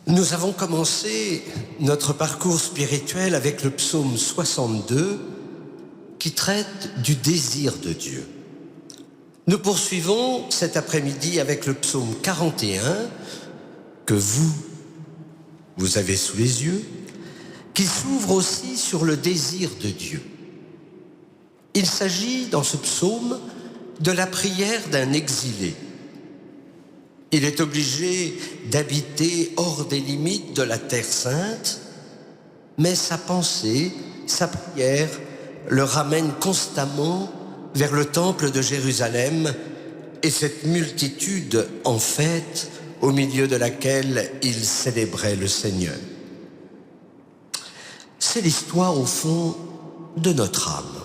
Nous avons commencé notre parcours spirituel avec le psaume 62 qui traite du désir de Dieu. Nous poursuivons cet après-midi avec le psaume 41 que vous avez sous les yeux, qui s'ouvre aussi sur le désir de Dieu. Il s'agit dans ce psaume de la prière d'un exilé. Il est obligé d'habiter hors des limites de la Terre Sainte, mais sa pensée, sa prière le ramène constamment vers le temple de Jérusalem et cette multitude en fête au milieu de laquelle il célébrait le Seigneur. C'est l'histoire au fond de notre âme,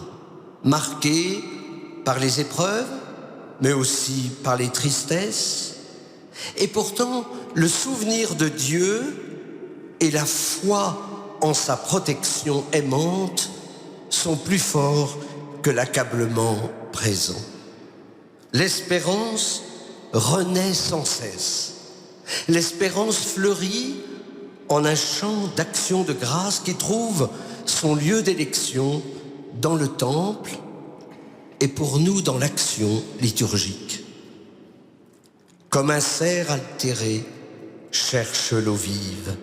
marquée par les épreuves, mais aussi par les tristesses. Et pourtant, le souvenir de Dieu et la foi en sa protection aimante sont plus forts que l'accablement présent. L'espérance renaît sans cesse. L'espérance fleurit en un chant d'action de grâce qui trouve son lieu d'élection dans le temple et pour nous dans l'action liturgique. Comme un cerf altéré cherche l'eau vive,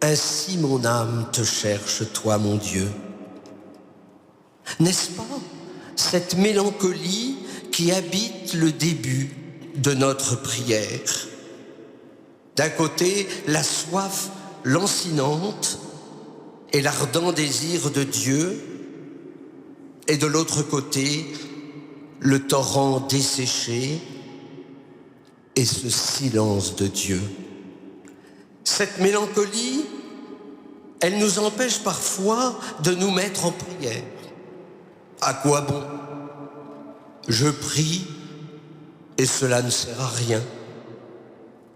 ainsi mon âme te cherche, toi mon Dieu. N'est-ce pas cette mélancolie qui habite le début de notre prière? D'un côté, la soif lancinante et l'ardent désir de Dieu, et de l'autre côté, le torrent desséché et ce silence de Dieu. Cette mélancolie, elle nous empêche parfois de nous mettre en prière. À quoi bon? Je prie et cela ne sert à rien.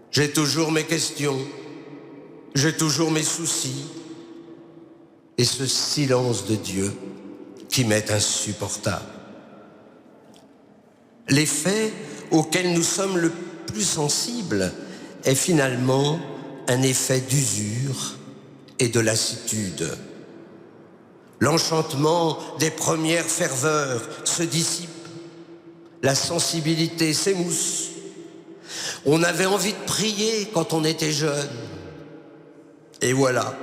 J'ai toujours mes questions, j'ai toujours mes soucis et ce silence de Dieu qui m'est insupportable. L'effet auquel nous sommes le plus sensibles est finalement un effet d'usure et de lassitude. L'enchantement des premières ferveurs se dissipe, la sensibilité s'émousse. On avait envie de prier quand on était jeune, et voilà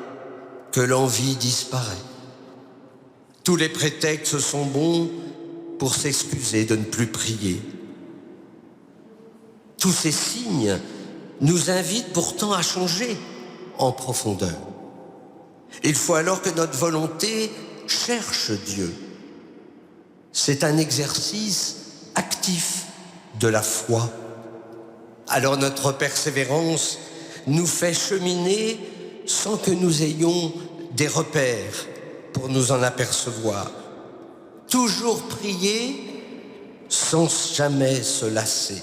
que l'envie disparaît. Tous les prétextes sont bons pour s'excuser de ne plus prier. Tous ces signes nous invitent pourtant à changer en profondeur. Il faut alors que notre volonté cherche Dieu. C'est un exercice actif de la foi. Alors notre persévérance nous fait cheminer sans que nous ayons des repères pour nous en apercevoir. Toujours prier sans jamais se lasser.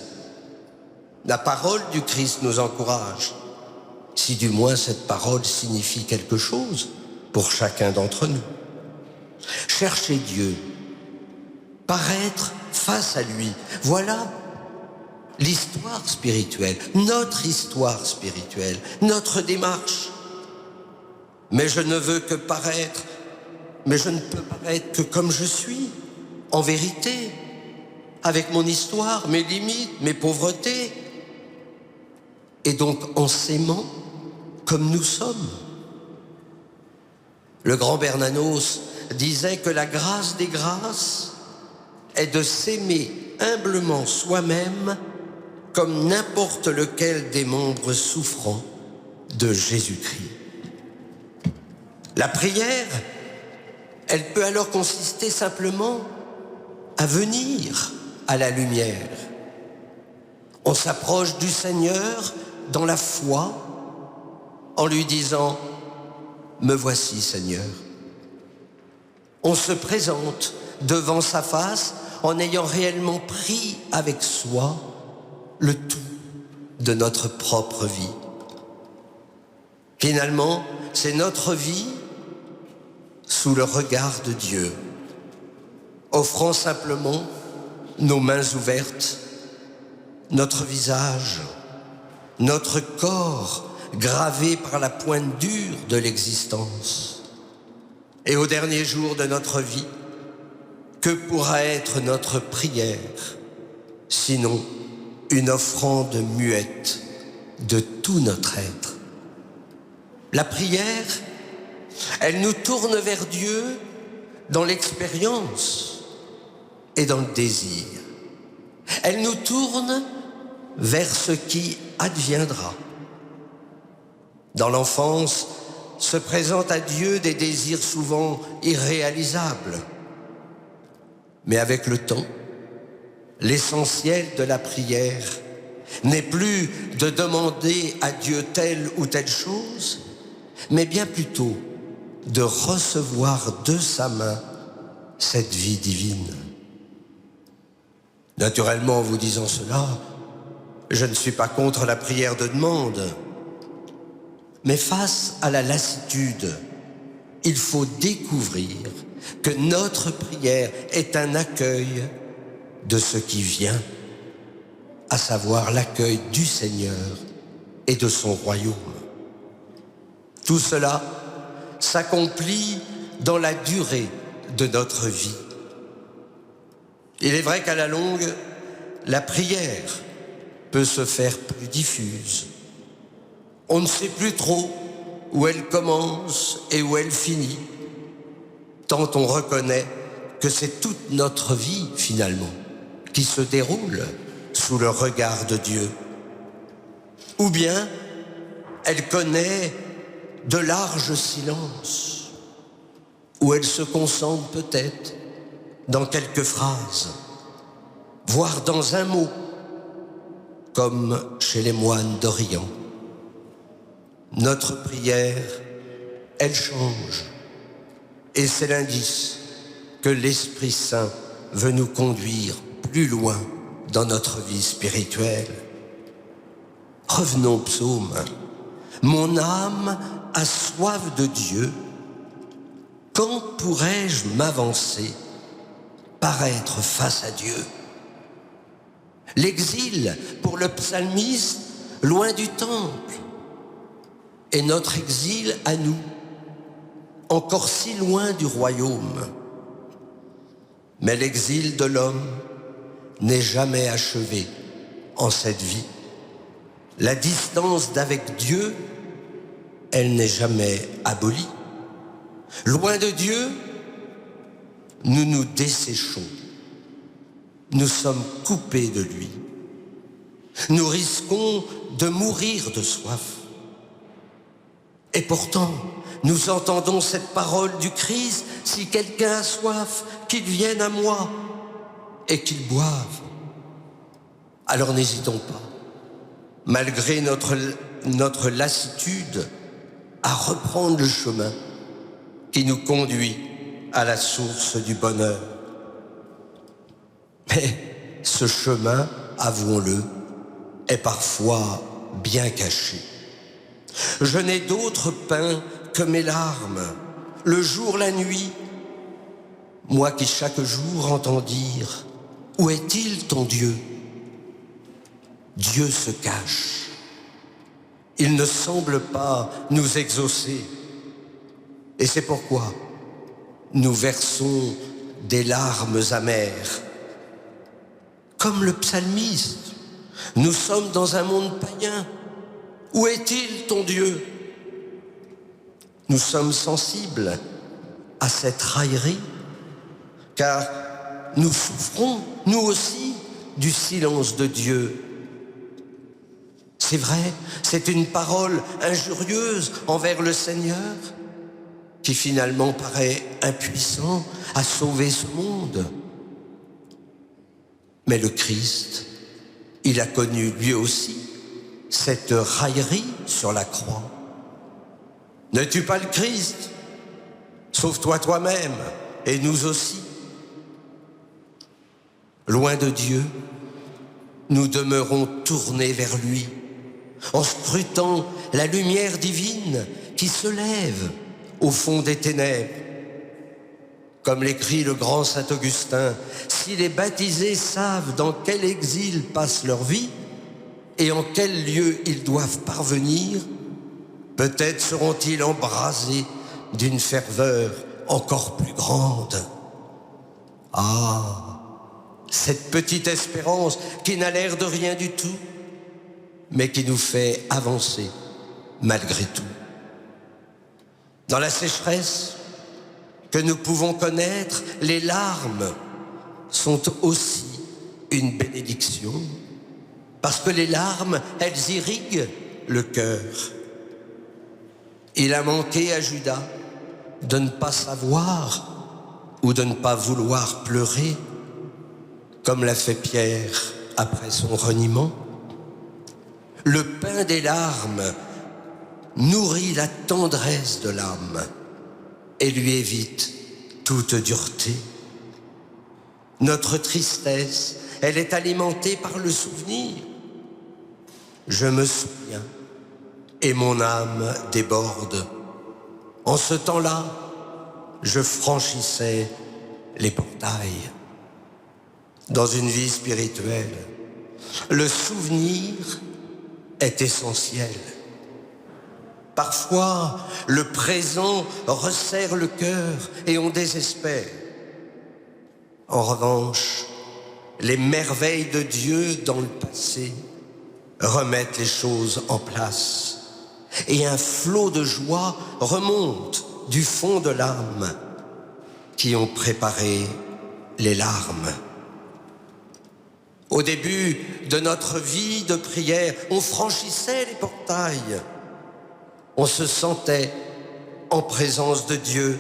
La parole du Christ nous encourage, si du moins cette parole signifie quelque chose pour chacun d'entre nous. Chercher Dieu, paraître face à lui, voilà l'histoire spirituelle, notre histoire spirituelle, notre démarche. Mais je ne veux que paraître, mais je ne peux paraître que comme je suis, en vérité, avec mon histoire, mes limites, mes pauvretés, et donc en s'aimant comme nous sommes. Le grand Bernanos disait que la grâce des grâces est de s'aimer humblement soi-même comme n'importe lequel des membres souffrants de Jésus-Christ. La prière, elle peut alors consister simplement à venir à la lumière. On s'approche du Seigneur dans la foi en lui disant « Me voici, Seigneur ». On se présente devant sa face en ayant réellement pris avec soi le tout de notre propre vie. Finalement, c'est notre vie sous le regard de Dieu, offrant simplement nos mains ouvertes, notre visage, notre corps gravés par la pointe dure de l'existence. Et au dernier jour de notre vie, que pourra être notre prière, sinon une offrande muette de tout notre être? La prière, elle nous tourne vers Dieu dans l'expérience et dans le désir. Elle nous tourne vers ce qui adviendra. Dans l'enfance se présentent à Dieu des désirs souvent irréalisables. Mais avec le temps, l'essentiel de la prière n'est plus de demander à Dieu telle ou telle chose, mais bien plutôt de recevoir de sa main cette vie divine. Naturellement, en vous disant cela, je ne suis pas contre la prière de demande, mais face à la lassitude, il faut découvrir que notre prière est un accueil de ce qui vient, à savoir l'accueil du Seigneur et de son royaume. Tout cela s'accomplit dans la durée de notre vie. Il est vrai qu'à la longue, la prière peut se faire plus diffuse. On ne sait plus trop où elle commence et où elle finit, tant on reconnaît que c'est toute notre vie, finalement, qui se déroule sous le regard de Dieu. Ou bien, elle connaît de larges silences, où elle se concentre peut-être dans quelques phrases, voire dans un mot, comme chez les moines d'Orient. Notre prière, elle change, et c'est l'indice que l'Esprit Saint veut nous conduire plus loin dans notre vie spirituelle. Revenons au psaume. Mon âme a soif de Dieu. Quand pourrais-je m'avancer, paraître face à Dieu? L'exil pour le psalmiste, loin du temple, et notre exil à nous, encore si loin du royaume. Mais l'exil de l'homme n'est jamais achevé en cette vie. La distance d'avec Dieu, elle n'est jamais abolie. Loin de Dieu, nous nous desséchons. Nous sommes coupés de lui. Nous risquons de mourir de soif. Et pourtant, nous entendons cette parole du Christ, si quelqu'un a soif, qu'il vienne à moi et qu'il boive. Alors n'hésitons pas, malgré notre lassitude, à reprendre le chemin qui nous conduit à la source du bonheur. Mais ce chemin, avouons-le, est parfois bien caché. Je n'ai d'autre pain que mes larmes, le jour, la nuit, moi qui chaque jour entends dire « Où est-il ton Dieu ?» Dieu se cache. Il ne semble pas nous exaucer. Et c'est pourquoi nous versons des larmes amères. Comme le psalmiste, nous sommes dans un monde païen. Où est-il ton Dieu? Nous sommes sensibles à cette raillerie, car nous souffrons, nous aussi, du silence de Dieu. C'est vrai, c'est une parole injurieuse envers le Seigneur, qui finalement paraît impuissant à sauver ce monde. Mais le Christ, il a connu lui aussi cette raillerie sur la croix. N'es-tu pas le Christ? Sauve-toi toi-même et nous aussi. Loin de Dieu, nous demeurons tournés vers lui, en scrutant la lumière divine qui se lève au fond des ténèbres. Comme l'écrit le grand saint Augustin, si les baptisés savent dans quel exil passe leur vie et en quel lieu ils doivent parvenir, Peut-être seront-ils embrasés d'une ferveur encore plus grande. Ah, cette petite espérance qui n'a l'air de rien du tout, mais qui nous fait avancer malgré tout. Dans la sécheresse que nous pouvons connaître, les larmes sont aussi une bénédiction, parce que les larmes, elles irriguent le cœur. Il a manqué à Judas de ne pas savoir ou de ne pas vouloir pleurer, comme l'a fait Pierre après son reniement. Le pain des larmes nourrit la tendresse de l'âme et lui évite toute dureté. Notre tristesse, elle est alimentée par le souvenir. Je me souviens et mon âme déborde. En ce temps-là, je franchissais les portails. Dans une vie spirituelle, le souvenir est essentiel. Parfois, le présent resserre le cœur et on désespère. En revanche, les merveilles de Dieu dans le passé remettent les choses en place. Et un flot de joie remonte du fond de l'âme qui ont préparé les larmes. Au début de notre vie de prière, on franchissait les portails. On se sentait en présence de Dieu.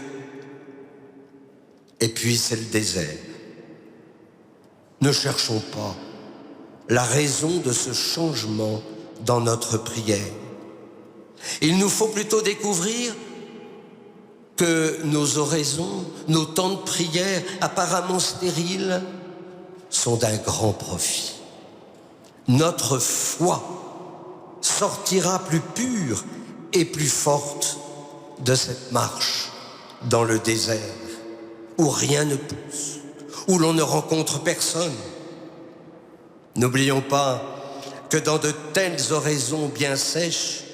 Et puis c'est le désert. Ne cherchons pas la raison de ce changement dans notre prière. Il nous faut plutôt découvrir que nos oraisons, nos temps de prière apparemment stériles sont d'un grand profit. Notre foi sortira plus pure et plus forte de cette marche dans le désert où rien ne pousse, où l'on ne rencontre personne. N'oublions pas que dans de telles oraisons bien sèches,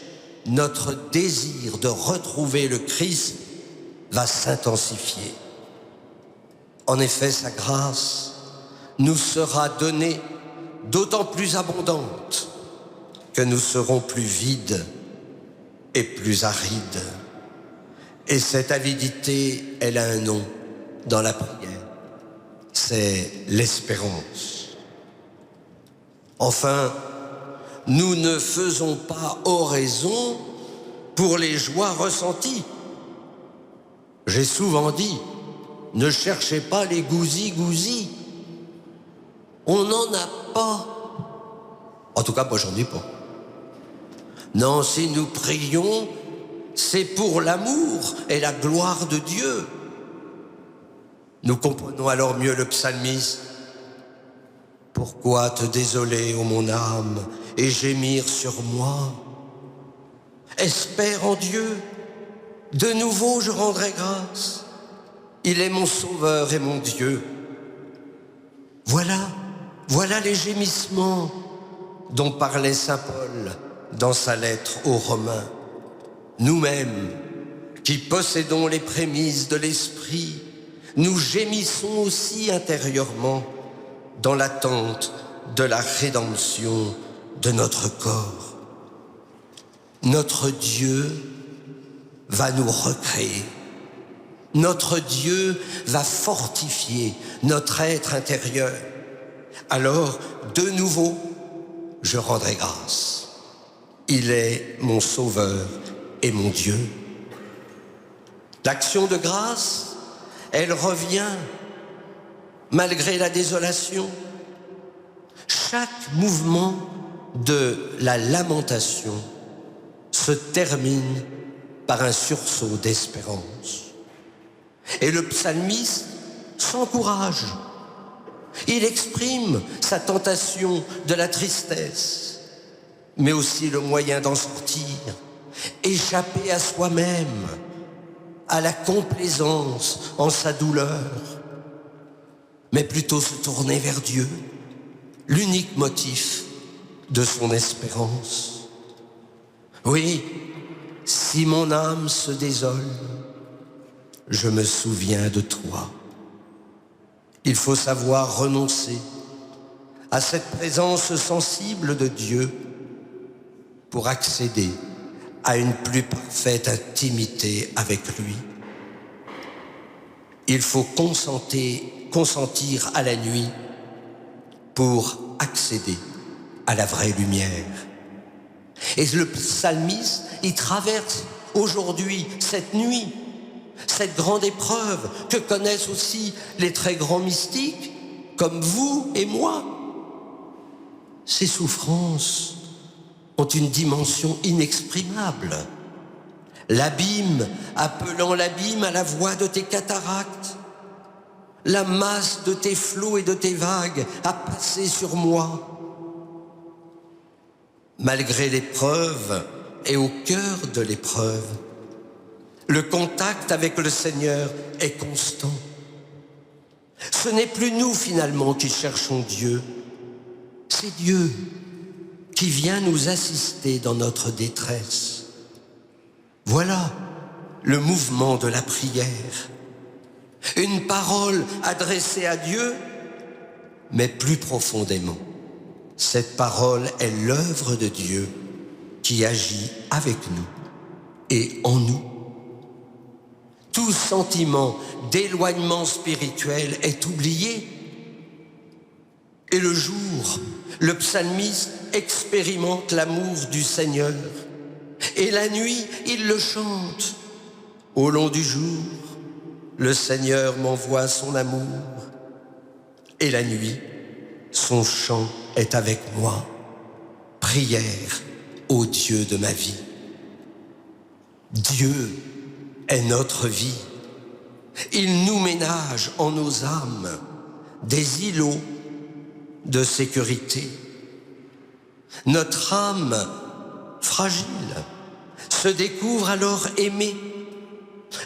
notre désir de retrouver le Christ va s'intensifier. En effet, sa grâce nous sera donnée d'autant plus abondante que nous serons plus vides et plus arides. Et cette avidité, elle a un nom dans la prière, c'est l'espérance. Enfin, nous ne faisons pas oraison pour les joies ressenties. J'ai souvent dit, ne cherchez pas les gousi-gousi. On n'en a pas. En tout cas, moi, j'en ai pas. Non, si nous prions, c'est pour l'amour et la gloire de Dieu. Nous comprenons alors mieux le psalmiste. Pourquoi te désoler, ô mon âme, et gémir sur moi? Espère en Dieu. De nouveau, je rendrai grâce. Il est mon sauveur et mon Dieu. Voilà les gémissements dont parlait saint Paul dans sa lettre aux Romains. Nous-mêmes, qui possédons les prémices de l'esprit, nous gémissons aussi intérieurement dans l'attente de la rédemption de notre corps. Notre Dieu va nous recréer. Notre Dieu va fortifier notre être intérieur. Alors, de nouveau, je rendrai grâce. Il est mon sauveur et mon Dieu. L'action de grâce, elle revient malgré la désolation. Chaque mouvement de la lamentation se termine par un sursaut d'espérance. Et le psalmiste s'encourage. Il exprime sa tentation de la tristesse, mais aussi le moyen d'en sortir, échapper à soi-même, à la complaisance en sa douleur, mais plutôt se tourner vers Dieu, l'unique motif de son espérance. Oui, si mon âme se désole, je me souviens de toi. Il faut savoir renoncer à cette présence sensible de Dieu pour accéder à une plus parfaite intimité avec lui. Il faut consentir à la nuit pour accéder à la vraie lumière. Et le psalmiste, il traverse aujourd'hui cette nuit, cette grande épreuve que connaissent aussi les très grands mystiques, comme vous et moi. Ces souffrances ont une dimension inexprimable. L'abîme appelant l'abîme à la voix de tes cataractes, la masse de tes flots et de tes vagues a passé sur moi. Malgré l'épreuve et au cœur de l'épreuve, le contact avec le Seigneur est constant. Ce n'est plus nous finalement qui cherchons Dieu, c'est Dieu qui vient nous assister dans notre détresse. Voilà le mouvement de la prière. Une parole adressée à Dieu, mais plus profondément. Cette parole est l'œuvre de Dieu qui agit avec nous et en nous. Tout sentiment d'éloignement spirituel est oublié. Et le jour, le psalmiste expérimente l'amour du Seigneur. Et la nuit, il le chante. Au long du jour, le Seigneur m'envoie son amour. Et la nuit, son chant est avec moi. Prière au Dieu de ma vie. Dieu est notre vie. Il nous ménage en nos âmes des îlots de sécurité. Notre âme fragile se découvre alors aimée.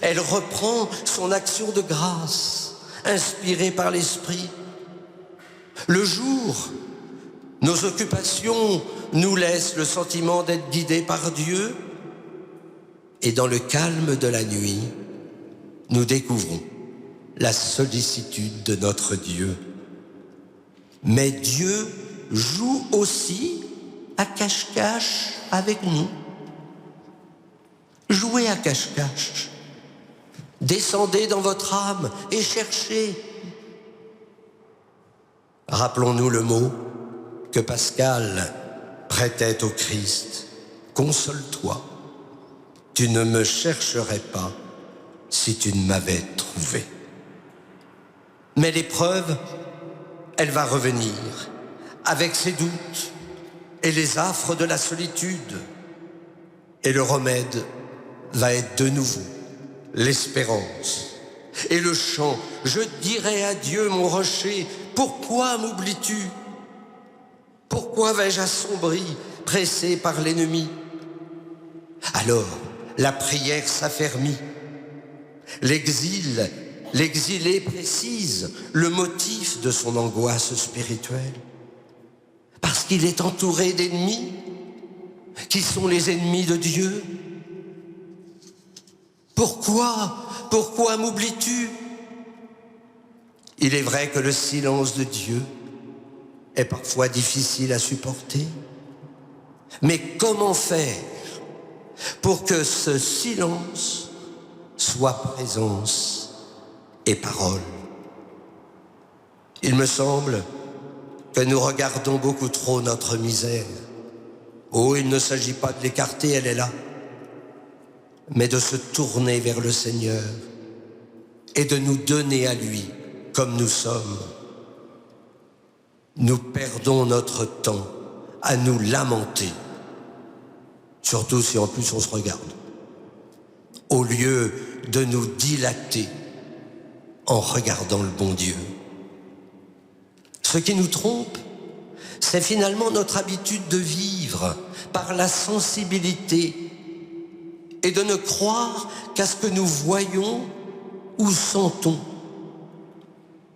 Elle reprend son action de grâce, inspirée par l'Esprit. Le jour, nos occupations nous laissent le sentiment d'être guidés par Dieu. Et dans le calme de la nuit, nous découvrons la sollicitude de notre Dieu. Mais Dieu joue aussi à cache-cache avec nous. Jouez à cache-cache. Descendez dans votre âme et cherchez. Rappelons-nous le mot que Pascal prêtait au Christ. Console-toi, tu ne me chercherais pas si tu ne m'avais trouvé. Mais l'épreuve, elle va revenir avec ses doutes et les affres de la solitude. Et le remède va être de nouveau l'espérance et le chant. Je dirai à Dieu mon rocher, pourquoi m'oublies-tu? Pourquoi vais-je assombri, pressé par l'ennemi? Alors, la prière s'affermit. L'exilé précise le motif de son angoisse spirituelle. Parce qu'il est entouré d'ennemis qui sont les ennemis de Dieu. Pourquoi m'oublies-tu? Il est vrai que le silence de Dieu est parfois difficile à supporter. Mais comment faire pour que ce silence soit présence et parole? Il me semble que nous regardons beaucoup trop notre misère. Oh, il ne s'agit pas de l'écarter, elle est là, mais de se tourner vers le Seigneur et de nous donner à lui comme nous sommes. Nous perdons notre temps à nous lamenter, surtout si en plus on se regarde, au lieu de nous dilater en regardant le bon Dieu. Ce qui nous trompe, c'est finalement notre habitude de vivre par la sensibilité et de ne croire qu'à ce que nous voyons ou sentons.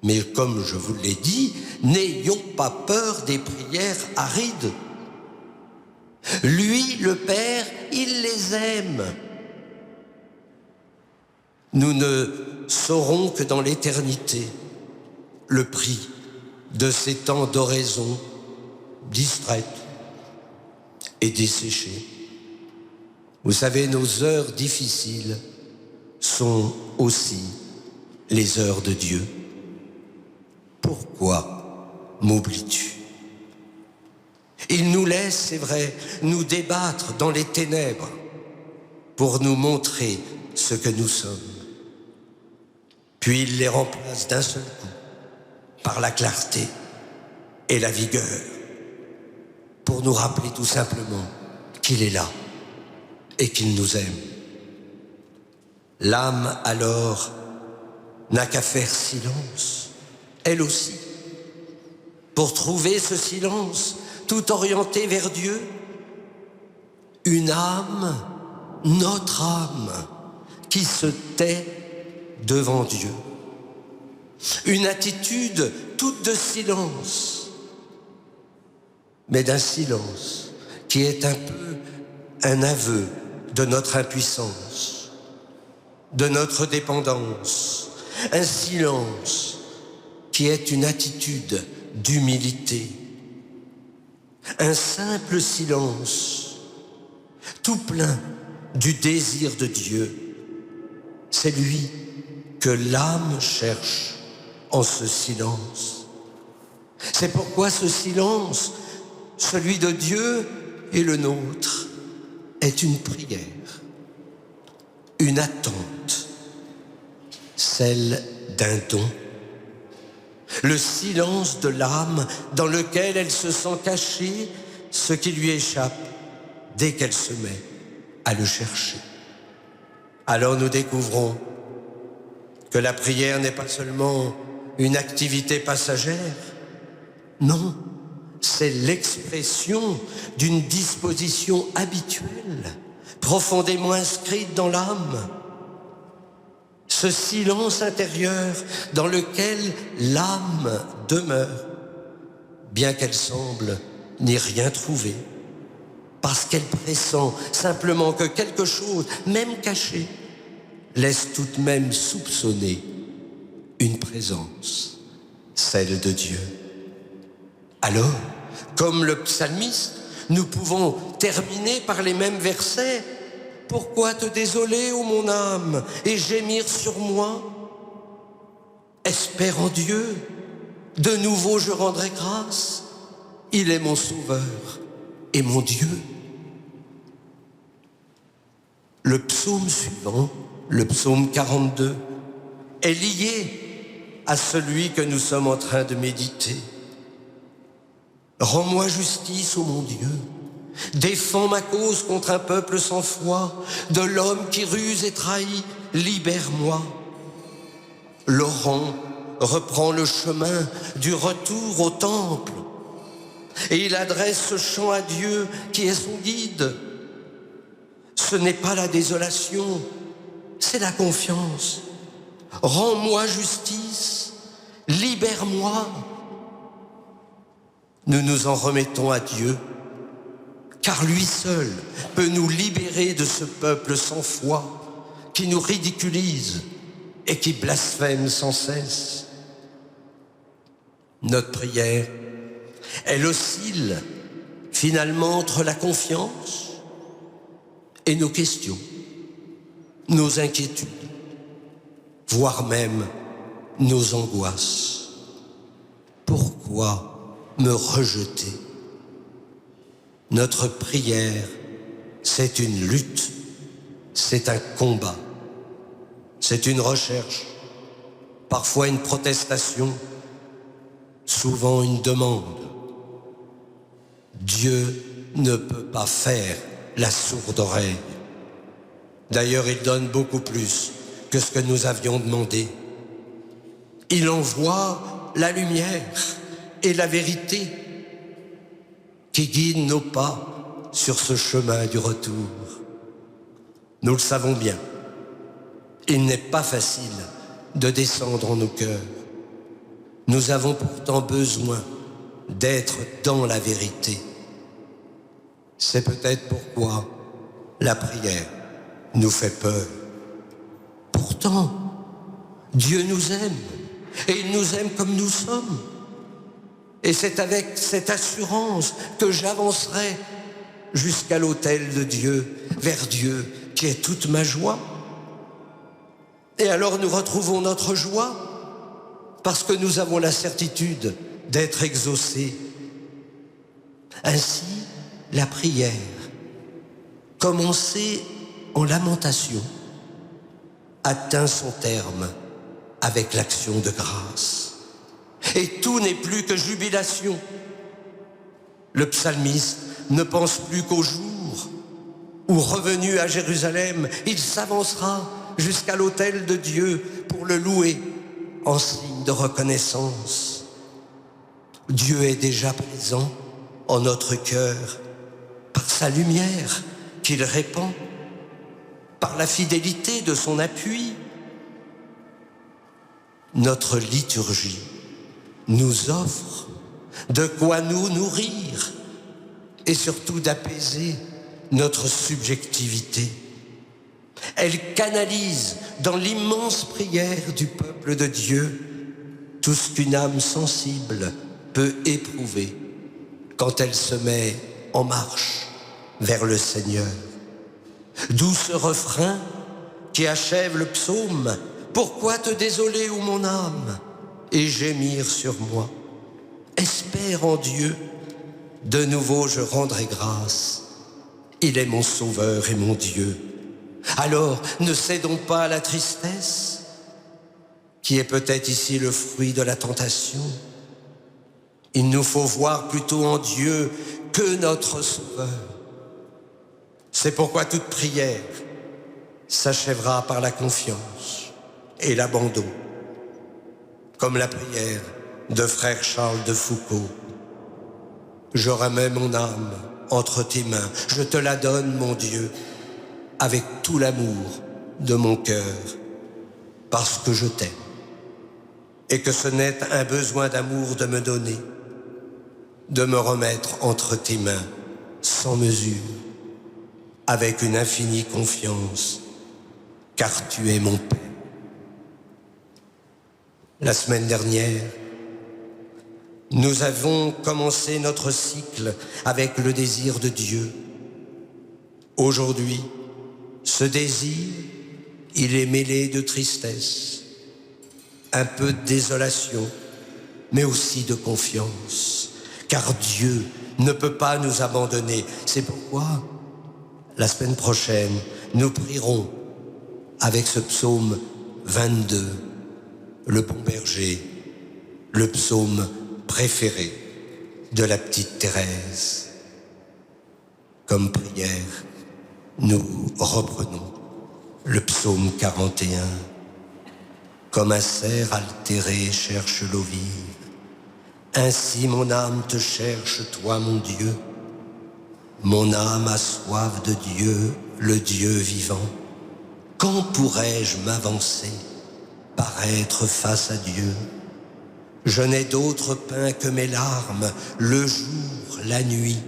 Mais comme je vous l'ai dit, n'ayons pas peur des prières arides. Lui, le Père, il les aime. Nous ne saurons que dans l'éternité le prix de ces temps d'oraison distraite et desséchée. Vous savez, nos heures difficiles sont aussi les heures de Dieu. Pourquoi m'oublies-tu? Il nous laisse, c'est vrai, nous débattre dans les ténèbres pour nous montrer ce que nous sommes. Puis il les remplace d'un seul coup par la clarté et la vigueur pour nous rappeler tout simplement qu'il est là et qu'il nous aime. L'âme, alors, n'a qu'à faire silence, elle aussi, pour trouver ce silence tout orienté vers Dieu. Une âme, notre âme, qui se tait devant Dieu. Une attitude toute de silence, mais d'un silence qui est un peu un aveu de notre impuissance, de notre dépendance, un silence qui est une attitude d'humilité, un simple silence tout plein du désir de Dieu. C'est lui que l'âme cherche en ce silence. C'est pourquoi ce silence, celui de Dieu et le nôtre, est une prière, une attente, celle d'un don. Le silence de l'âme dans lequel elle se sent cacher ce qui lui échappe dès qu'elle se met à le chercher. Alors nous découvrons que la prière n'est pas seulement une activité passagère, non, c'est l'expression d'une disposition habituelle, profondément inscrite dans l'âme. Ce silence intérieur dans lequel l'âme demeure, bien qu'elle semble n'y rien trouver, parce qu'elle pressent simplement que quelque chose, même caché, laisse tout de même soupçonner une présence, celle de Dieu. Alors, comme le psalmiste, nous pouvons terminer par les mêmes versets. Pourquoi te désoler, ô mon âme, et gémir sur moi? Espère en Dieu, de nouveau je rendrai grâce. Il est mon sauveur et mon Dieu. Le psaume suivant, le psaume 42, est lié à celui que nous sommes en train de méditer. Rends-moi justice, ô mon Dieu. Défends ma cause contre un peuple sans foi, de l'homme qui ruse et trahit, libère-moi. Laurent reprend le chemin du retour au temple et il adresse ce chant à Dieu qui est son guide. Ce n'est pas la désolation, c'est la confiance. Rends-moi justice, libère-moi. Nous nous en remettons à Dieu, car lui seul peut nous libérer de ce peuple sans foi qui nous ridiculise et qui blasphème sans cesse. Notre prière, elle oscille finalement entre la confiance et nos questions, nos inquiétudes, voire même nos angoisses. Pourquoi me rejeter? Notre prière, c'est une lutte, c'est un combat, c'est une recherche, parfois une protestation, souvent une demande. Dieu ne peut pas faire la sourde oreille. D'ailleurs, il donne beaucoup plus que ce que nous avions demandé. Il envoie la lumière et la vérité qui guident nos pas sur ce chemin du retour. Nous le savons bien, il n'est pas facile de descendre en nos cœurs. Nous avons pourtant besoin d'être dans la vérité. C'est peut-être pourquoi la prière nous fait peur. Pourtant, Dieu nous aime, et il nous aime comme nous sommes. Et c'est avec cette assurance que j'avancerai jusqu'à l'autel de Dieu, vers Dieu, qui est toute ma joie. Et alors nous retrouvons notre joie, parce que nous avons la certitude d'être exaucés. Ainsi, la prière, commencée en lamentation, atteint son terme avec l'action de grâce. Et tout n'est plus que jubilation. Le psalmiste ne pense plus qu'au jour où, revenu à Jérusalem, il s'avancera jusqu'à l'autel de Dieu pour le louer en signe de reconnaissance. Dieu est déjà présent en notre cœur par sa lumière qu'il répand, par la fidélité de son appui. Notre liturgie nous offre de quoi nous nourrir et surtout d'apaiser notre subjectivité. Elle canalise dans l'immense prière du peuple de Dieu tout ce qu'une âme sensible peut éprouver quand elle se met en marche vers le Seigneur. D'où ce refrain qui achève le psaume: « Pourquoi te désoler, ô mon âme, et gémir sur moi? Espère en Dieu, de nouveau je rendrai grâce. Il est mon sauveur et mon Dieu. » Alors ne cédons pas à la tristesse, qui est peut-être ici le fruit de la tentation. Il nous faut voir plutôt en Dieu que notre Sauveur. C'est pourquoi toute prière s'achèvera par la confiance et l'abandon, comme la prière de frère Charles de Foucauld. Je remets mon âme entre tes mains, je te la donne, mon Dieu, avec tout l'amour de mon cœur, parce que je t'aime, et que ce n'est un besoin d'amour de me donner, de me remettre entre tes mains sans mesure, avec une infinie confiance, car tu es mon Père. La semaine dernière, nous avons commencé notre cycle avec le désir de Dieu. Aujourd'hui, ce désir, il est mêlé de tristesse, un peu de désolation, mais aussi de confiance, car Dieu ne peut pas nous abandonner. C'est pourquoi, la semaine prochaine, nous prierons avec ce psaume 22, le bon berger, le psaume préféré de la petite Thérèse. Comme prière, nous reprenons le psaume 41. Comme un cerf altéré cherche l'eau vive, ainsi mon âme te cherche, toi mon Dieu. Mon âme a soif de Dieu, le Dieu vivant. Quand pourrais-je m'avancer, paraître face à Dieu? Je n'ai d'autre pain que mes larmes, le jour, la nuit.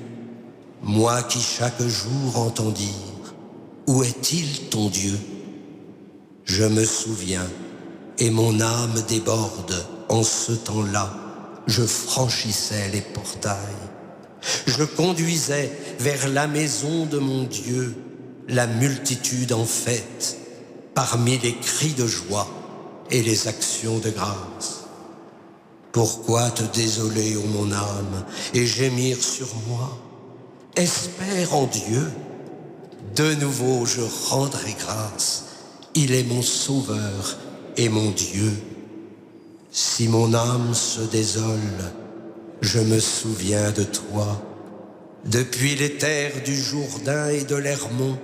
Moi qui chaque jour entends dire, où est-il ton Dieu? Je me souviens, et mon âme déborde. En ce temps-là, je franchissais les portails. Je conduisais vers la maison de mon Dieu la multitude en fête, parmi les cris de joie et les actions de grâce. Pourquoi te désoler, ô mon âme, et gémir sur moi? Espère en Dieu, de nouveau je rendrai grâce. Il est mon sauveur et mon Dieu. Si mon âme se désole, je me souviens de toi. Depuis les terres du Jourdain et de l'Hermont,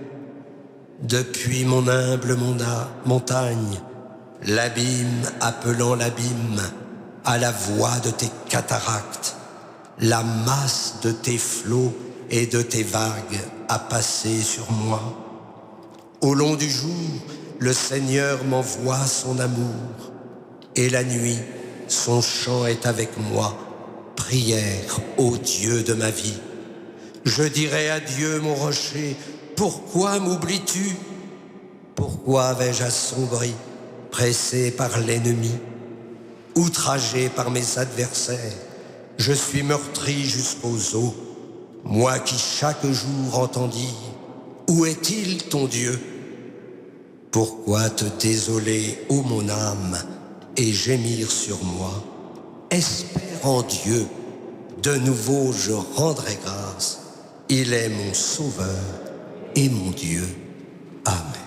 depuis mon humble montagne, l'abîme appelant l'abîme, à la voix de tes cataractes, la masse de tes flots et de tes vagues a passé sur moi. Au long du jour, le Seigneur m'envoie son amour, et la nuit, son chant est avec moi. Prière, ô Dieu de ma vie. Je dirai à Dieu, mon rocher, pourquoi m'oublies-tu? Pourquoi vais-je assombri, pressé par l'ennemi, outragé par mes adversaires? Je suis meurtri jusqu'aux os, moi qui chaque jour entends dire, où est-il ton Dieu? Pourquoi te désoler, ô mon âme, et gémir sur moi? Espère en Dieu, de nouveau je rendrai grâce. Il est mon Sauveur et mon Dieu. Amen.